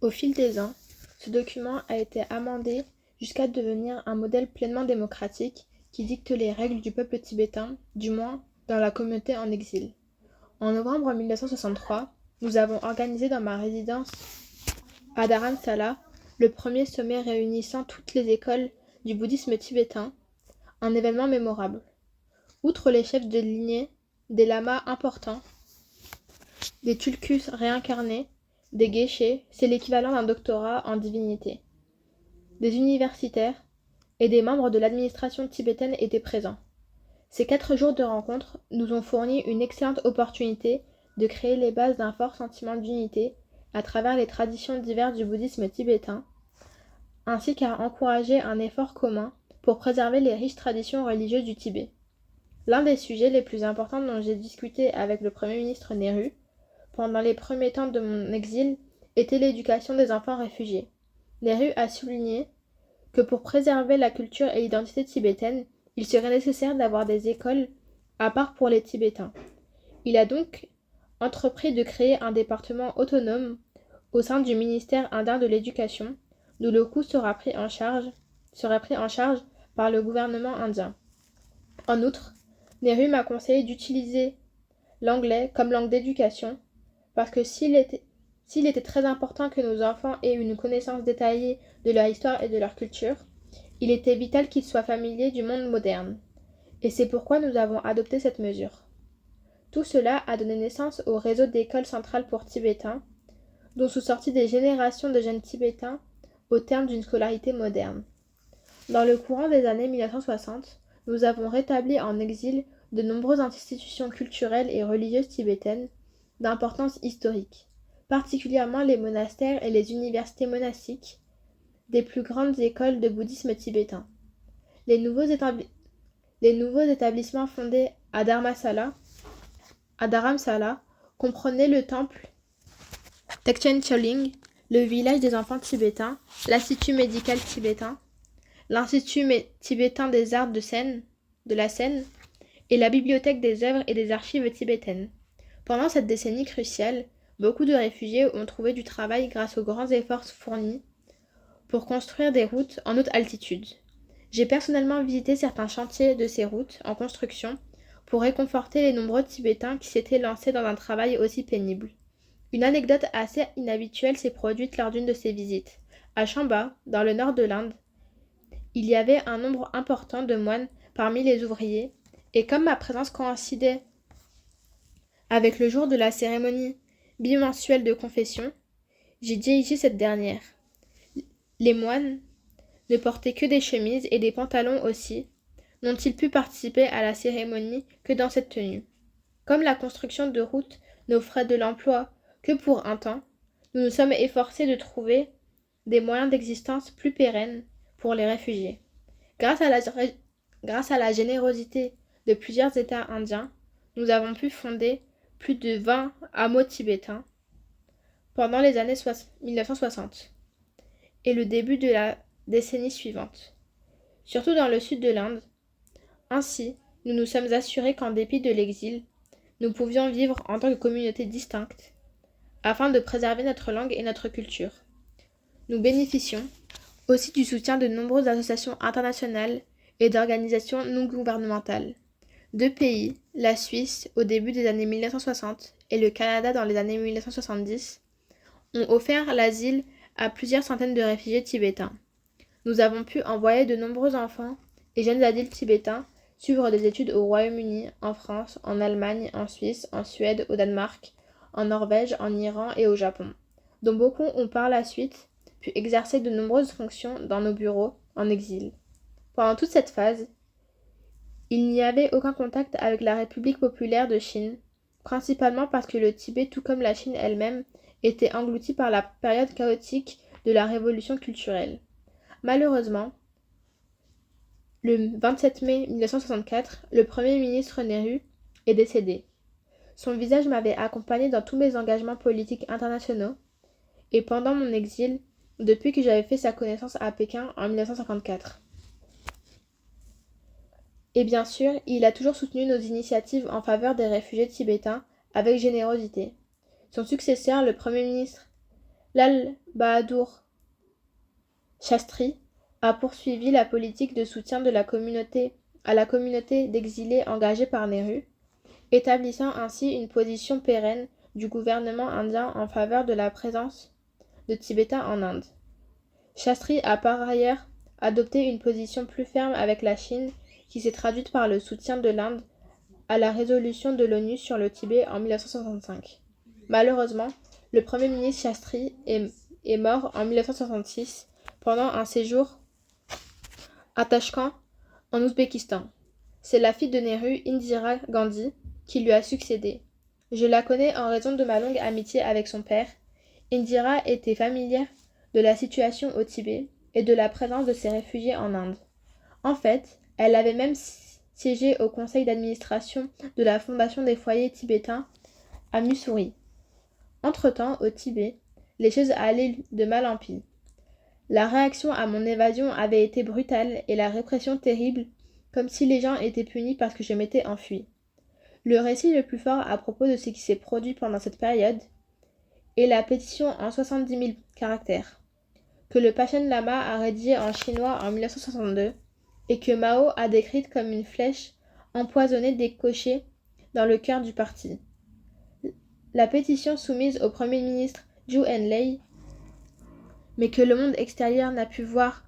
Au fil des ans, ce document a été amendé jusqu'à devenir un modèle pleinement démocratique qui dicte les règles du peuple tibétain, du moins dans la communauté en exil. En novembre 1963, nous avons organisé dans ma résidence à Dharamsala le premier sommet réunissant toutes les écoles du bouddhisme tibétain, un événement mémorable. Outre les chefs de lignée, des lamas importants, des tulkus réincarnés, des geishés, c'est l'équivalent d'un doctorat en divinité. Des universitaires et des membres de l'administration tibétaine étaient présents. Ces 4 jours de rencontres nous ont fourni une excellente opportunité de créer les bases d'un fort sentiment d'unité à travers les traditions diverses du bouddhisme tibétain, ainsi qu'à encourager un effort commun pour préserver les riches traditions religieuses du Tibet. L'un des sujets les plus importants dont j'ai discuté avec le Premier ministre Nehru pendant les premiers temps de mon exil était l'éducation des enfants réfugiés. Nehru a souligné que pour préserver la culture et l'identité tibétaine, il serait nécessaire d'avoir des écoles à part pour les Tibétains. Il a donc entrepris de créer un département autonome au sein du ministère indien de l'Éducation, dont le coût serait pris en charge par le gouvernement indien. En outre, Nehru m'a conseillé d'utiliser l'anglais comme langue d'éducation, parce que s'il était très important que nos enfants aient une connaissance détaillée de leur histoire et de leur culture, il était vital qu'ils soient familiers du monde moderne. Et c'est pourquoi nous avons adopté cette mesure. Tout cela a donné naissance au réseau d'écoles centrales pour Tibétains, dont sont sorties des générations de jeunes Tibétains au terme d'une scolarité moderne. Dans le courant des années 1960, nous avons rétabli en exil de nombreuses institutions culturelles et religieuses tibétaines d'importance historique, particulièrement les monastères et les universités monastiques des plus grandes écoles de bouddhisme tibétain. Les nouveaux établissements fondés à Dharamsala comprenaient le temple Tekchen Choling, le village des enfants tibétains, l'Institut médical tibétain, l'Institut tibétain des arts de la Seine et la Bibliothèque des œuvres et des archives tibétaines. Pendant cette décennie cruciale, beaucoup de réfugiés ont trouvé du travail grâce aux grands efforts fournis pour construire des routes en haute altitude. J'ai personnellement visité certains chantiers de ces routes en construction pour réconforter les nombreux Tibétains qui s'étaient lancés dans un travail aussi pénible. Une anecdote assez inhabituelle s'est produite lors d'une de ces visites. À Chamba, dans le nord de l'Inde, il y avait un nombre important de moines parmi les ouvriers, et comme ma présence coïncidait avec le jour de la cérémonie bimensuelle de confession, j'ai dirigé cette dernière. Les moines ne portaient que des chemises et des pantalons aussi, n'ont-ils pu participer à la cérémonie que dans cette tenue. Comme la construction de routes n'offrait de l'emploi que pour un temps, nous nous sommes efforcés de trouver des moyens d'existence plus pérennes pour les réfugiés. Grâce à la générosité de plusieurs États indiens, nous avons pu fonder plus de 20 hameaux tibétains pendant les années 1960 et le début de la décennie suivante, surtout dans le sud de l'Inde. Ainsi, nous nous sommes assurés qu'en dépit de l'exil, nous pouvions vivre en tant que communautés distinctes, afin de préserver notre langue et notre culture. Nous bénéficions aussi du soutien de nombreuses associations internationales et d'organisations non gouvernementales. 2 pays, la Suisse au début des années 1960 et le Canada dans les années 1970, ont offert l'asile à plusieurs centaines de réfugiés tibétains. Nous avons pu envoyer de nombreux enfants et jeunes adultes tibétains suivre des études au Royaume-Uni, en France, en Allemagne, en Suisse, en Suède, au Danemark, en Norvège, en Iran et au Japon, dont beaucoup ont par la suite pu exercer de nombreuses fonctions dans nos bureaux en exil. Pendant toute cette phase, il n'y avait aucun contact avec la République populaire de Chine, principalement parce que le Tibet, tout comme la Chine elle-même, était englouti par la période chaotique de la révolution culturelle. Malheureusement, le 27 mai 1964, le Premier ministre Nehru est décédé. Son visage m'avait accompagné dans tous mes engagements politiques internationaux et pendant mon exil, depuis que j'avais fait sa connaissance à Pékin en 1954. Et bien sûr, il a toujours soutenu nos initiatives en faveur des réfugiés tibétains avec générosité. Son successeur, le Premier ministre Lal Bahadur Shastri a poursuivi la politique de soutien de la communauté à la communauté d'exilés engagée par Nehru, établissant ainsi une position pérenne du gouvernement indien en faveur de la présence de Tibétains en Inde. Shastri a par ailleurs adopté une position plus ferme avec la Chine qui s'est traduite par le soutien de l'Inde à la résolution de l'ONU sur le Tibet en 1965. Malheureusement, le premier ministre Shastri est mort en 1966 pendant un séjour à Tashkent, en Ouzbékistan. C'est la fille de Nehru, Indira Gandhi, qui lui a succédé. Je la connais en raison de ma longue amitié avec son père. Indira était familière de la situation au Tibet et de la présence de ces réfugiés en Inde. En fait, elle avait même siégé au conseil d'administration de la Fondation des foyers tibétains à Mussoorie. Entre-temps, au Tibet, les choses allaient de mal en pis. La réaction à mon évasion avait été brutale et la répression terrible, comme si les gens étaient punis parce que je m'étais enfuie. Le récit le plus fort à propos de ce qui s'est produit pendant cette période est la pétition en 70 000 caractères, que le Panchen Lama a rédigée en chinois en 1962 et que Mao a décrite comme une flèche empoisonnée décochée dans le cœur du parti. La pétition soumise au Premier ministre Zhou Enlai, mais que le monde extérieur n'a pu voir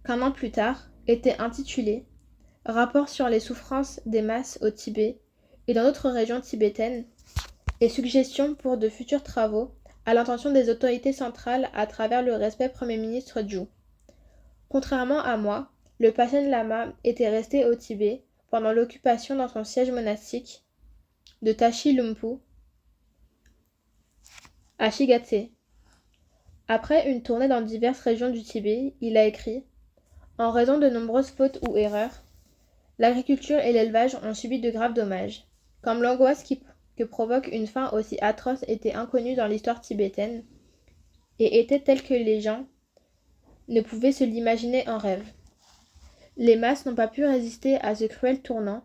qu'un an plus tard, était intitulée « Rapport sur les souffrances des masses au Tibet et dans d'autres régions tibétaines et suggestions pour de futurs travaux à l'intention des autorités centrales à travers le respect Premier ministre Zhou. » Contrairement à moi, le Panchen Lama était resté au Tibet pendant l'occupation dans son siège monastique de Tashi Lumpu à Shigatse. Après une tournée dans diverses régions du Tibet, il a écrit « En raison de nombreuses fautes ou erreurs, l'agriculture et l'élevage ont subi de graves dommages. Comme l'angoisse que provoque une faim aussi atroce était inconnue dans l'histoire tibétaine et était telle que les gens ne pouvaient se l'imaginer en rêve. Les masses n'ont pas pu résister à ce cruel tourment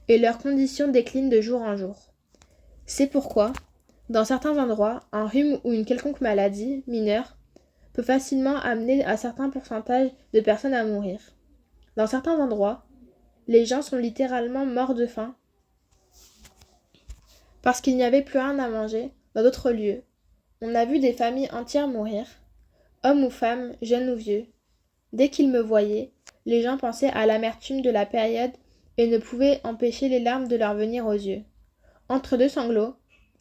et leurs conditions déclinent de jour en jour. C'est pourquoi, dans certains endroits, un rhume ou une quelconque maladie mineure peut facilement amener un certain pourcentage de personnes à mourir. Dans certains endroits, les gens sont littéralement morts de faim parce qu'il n'y avait plus rien à manger. Dans d'autres lieux, on a vu des familles entières mourir, hommes ou femmes, jeunes ou vieux. Dès qu'ils me voyaient, les gens pensaient à l'amertume de la période et ne pouvaient empêcher les larmes de leur venir aux yeux. Entre deux sanglots,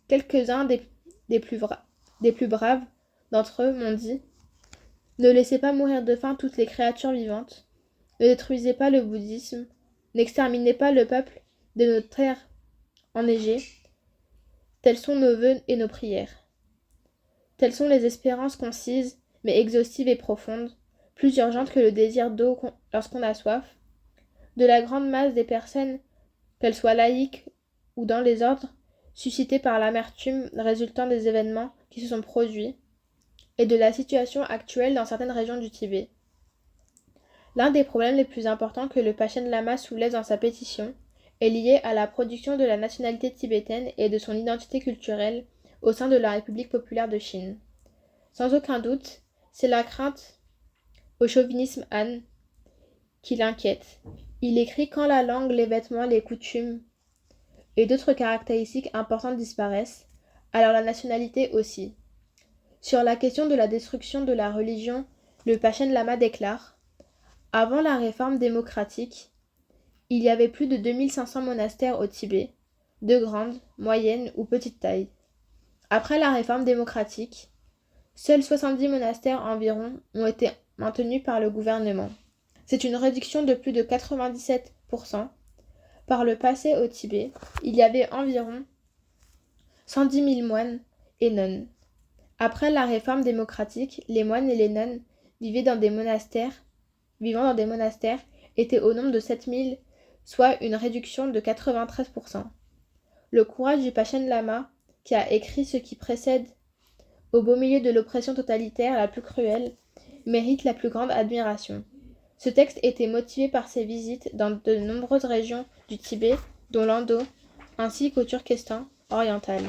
quelques-uns des plus braves d'entre eux m'ont dit « Ne laissez pas mourir de faim toutes les créatures vivantes, ne détruisez pas le bouddhisme, n'exterminez pas le peuple de nos terres enneigées. Tels sont nos vœux et nos prières. Telles sont les espérances concises, mais exhaustives et profondes, plus urgentes que le désir d'eau lorsqu'on a soif, de la grande masse des personnes, qu'elles soient laïques ou dans les ordres, suscitées par l'amertume résultant des événements qui se sont produits, et de la situation actuelle dans certaines régions du Tibet. L'un des problèmes les plus importants que le Panchen Lama soulève dans sa pétition est lié à la production de la nationalité tibétaine et de son identité culturelle au sein de la République populaire de Chine. Sans aucun doute, c'est la crainte au chauvinisme Han qui l'inquiète. Il écrit « Quand la langue, les vêtements, les coutumes et d'autres caractéristiques importantes disparaissent, alors la nationalité aussi. » Sur la question de la destruction de la religion, le Panchen Lama déclare « Avant la réforme démocratique, il y avait plus de 2500 monastères au Tibet, de grande, moyenne ou petite taille. Après la réforme démocratique, seuls 70 monastères environ ont été maintenus par le gouvernement. C'est une réduction de plus de 97%. Par le passé au Tibet, il y avait environ 110 000 moines et nonnes. Après la réforme démocratique, les moines et les nonnes vivant dans des monastères étaient au nombre de 7 000, soit une réduction de 93%. Le courage du Panchen Lama, qui a écrit ce qui précède au beau milieu de l'oppression totalitaire la plus cruelle, mérite la plus grande admiration. Ce texte était motivé par ses visites dans de nombreuses régions du Tibet, dont l'Indo, ainsi qu'au Turkestan oriental.